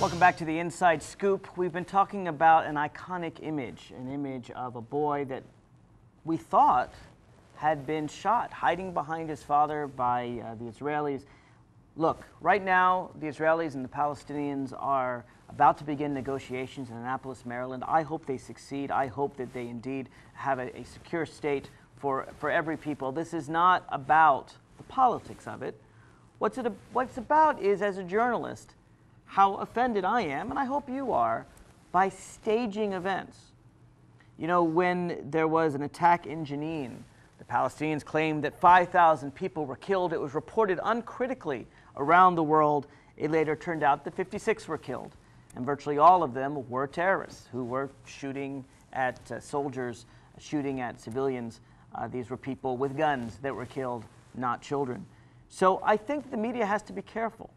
Welcome back to the Inside Scoop. We've been talking about an iconic image, an image of a boy that we thought had been shot, hiding behind his father by the Israelis. Look, right now, the Israelis and the Palestinians are about to begin negotiations in Annapolis, Maryland. I hope they succeed. I hope that they indeed have a secure state for every people. This is not about the politics of it. What it's about is, as a journalist, how offended I am, and I hope you are, by staging events. You know, when there was an attack in Jenin, the Palestinians claimed that 5,000 people were killed. It was reported uncritically around the world. It later turned out that 56 were killed, and virtually all of them were terrorists who were shooting at soldiers, shooting at civilians. These were people with guns that were killed, not children. So I think the media has to be careful.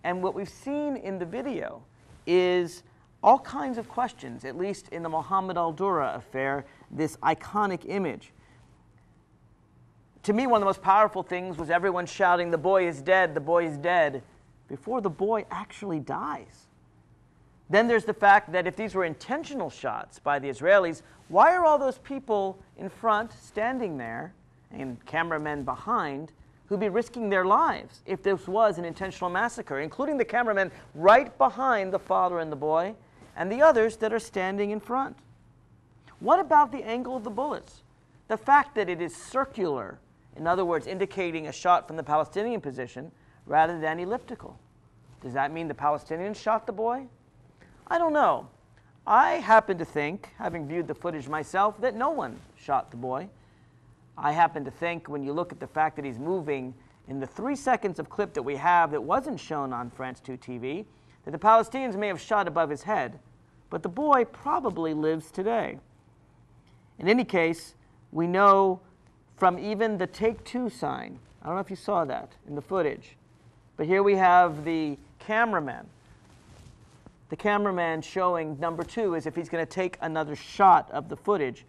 And what we've seen in the video is all kinds of questions, at least in the Mohammed al-Dura affair, this iconic image. To me, one of the most powerful things was everyone shouting, "The boy is dead, the boy is dead," before the boy actually dies. Then there's the fact that if these were intentional shots by the Israelis, why are all those people in front standing there and cameramen behind who'd be risking their lives if this was an intentional massacre, including the cameramen right behind the father and the boy, and the others that are standing in front? What about the angle of the bullets? The fact that it is circular, in other words, indicating a shot from the Palestinian position rather than elliptical. Does that mean the Palestinians shot the boy? I don't know. I happen to think, having viewed the footage myself, that no one shot the boy. I happen to think, when you look at the fact that he's moving in the 3 seconds of clip that we have that wasn't shown on France 2 TV, that the Palestinians may have shot above his head, but the boy probably lives today. In any case, we know from even the take two sign, I don't know if you saw that in the footage, but here we have the cameraman. The cameraman showing number two as if he's going to take another shot of the footage.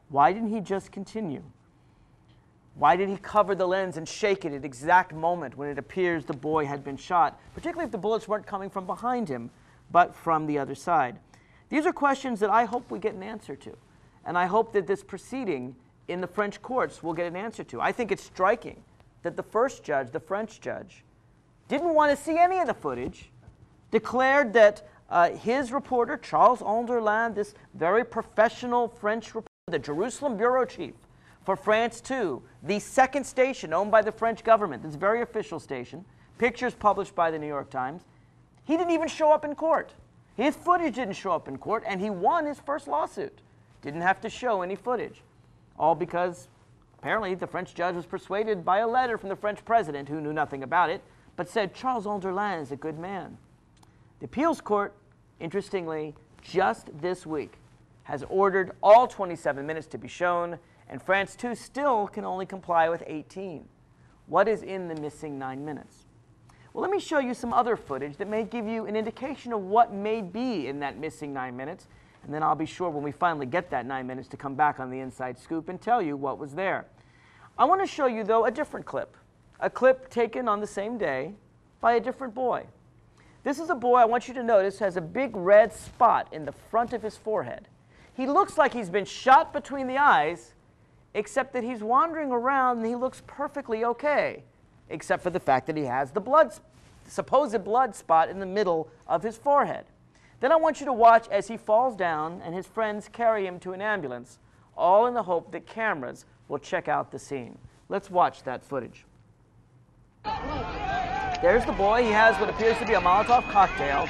Why didn't he just continue? Why did he cover the lens and shake it at the exact moment when it appears the boy had been shot, particularly if the bullets weren't coming from behind him, but from the other side? These are questions that I hope we get an answer to, and I hope that this proceeding in the French courts will get an answer to. I think it's striking that the first judge, the French judge, didn't want to see any of the footage, declared that his reporter, Charles Onderland, this very professional French reporter, the Jerusalem bureau chief for France 2, the second station owned by the French government, this very official station, pictures published by the New York Times, he didn't even show up in court. His footage didn't show up in court, and he won his first lawsuit. Didn't have to show any footage. All because apparently the French judge was persuaded by a letter from the French president, who knew nothing about it, but said Charles Onderland is a good man. The appeals court, interestingly, just this week, has ordered all 27 minutes to be shown, and France 2 still can only comply with 18. What is in the missing 9 minutes? Well, let me show you some other footage that may give you an indication of what may be in that missing 9 minutes, and then I'll be sure when we finally get that 9 minutes to come back on the Inside Scoop and tell you what was there. I want to show you, though, a different clip, a clip taken on the same day by a different boy. This is a boy, I want you to notice, has a big red spot in the front of his forehead. He looks like he's been shot between the eyes, except that he's wandering around and he looks perfectly okay, except for the fact that he has the supposed blood spot in the middle of his forehead. Then I want you to watch as he falls down and his friends carry him to an ambulance, all in the hope that cameras will check out the scene. Let's watch that footage. There's the boy. He has what appears to be a Molotov cocktail.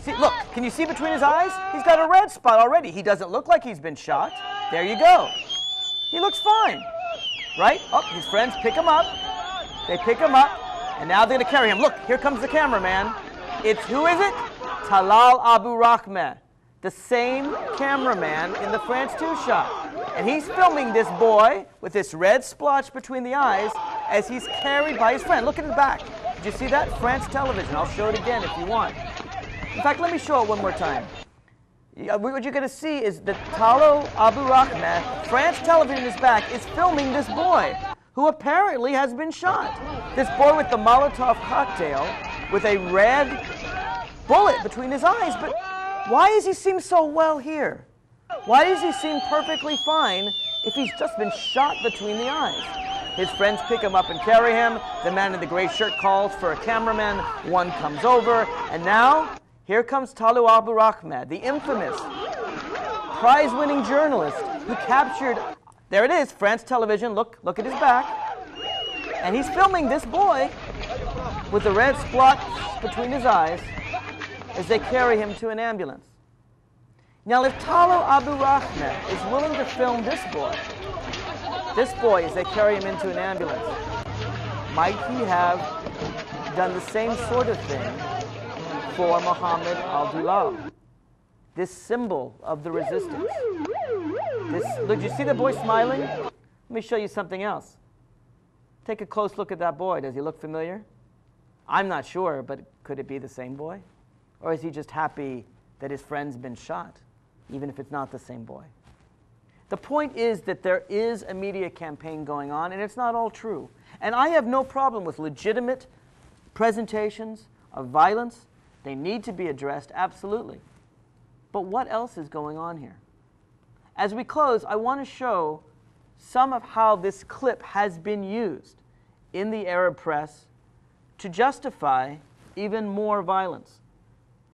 See, look, can you see between his eyes? He's got a red spot already. He doesn't look like he's been shot. There you go. He looks fine, right? Oh, his friends pick him up. They pick him up, and now they're going to carry him. Look, here comes the cameraman. It's, who is it? Talal Abu Rahmeh, the same cameraman in the France 2 shot. And he's filming this boy with this red splotch between the eyes as he's carried by his friend. Look at his back. Did you see that? France television. I'll show it again if you want. In fact, let me show it one more time. What you're going to see is that Talal Abu Rahmeh, France television is back, is filming this boy, who apparently has been shot. This boy with the Molotov cocktail, with a red bullet between his eyes, but why does he seem so well here? Why does he seem perfectly fine if he's just been shot between the eyes? His friends pick him up and carry him. The man in the gray shirt calls for a cameraman. One comes over, and now here comes Talal Abu Rahmat, the infamous prize-winning journalist who captured, there it is, France television, look at his back. And he's filming this boy with the red splotch between his eyes as they carry him to an ambulance. Now, if Talal Abu Rahmat is willing to film this boy as they carry him into an ambulance, might he have done the same sort of thing for Muhammad al-Dulal, this symbol of the resistance? Look, you see the boy smiling? Let me show you something else. Take a close look at that boy. Does he look familiar? I'm not sure, but could it be the same boy? Or is he just happy that his friend's been shot, even if it's not the same boy? The point is that there is a media campaign going on, and it's not all true. And I have no problem with legitimate presentations of violence. They need to be addressed, absolutely. But what else is going on here? As we close, I want to show some of how this clip has been used in the Arab press to justify even more violence.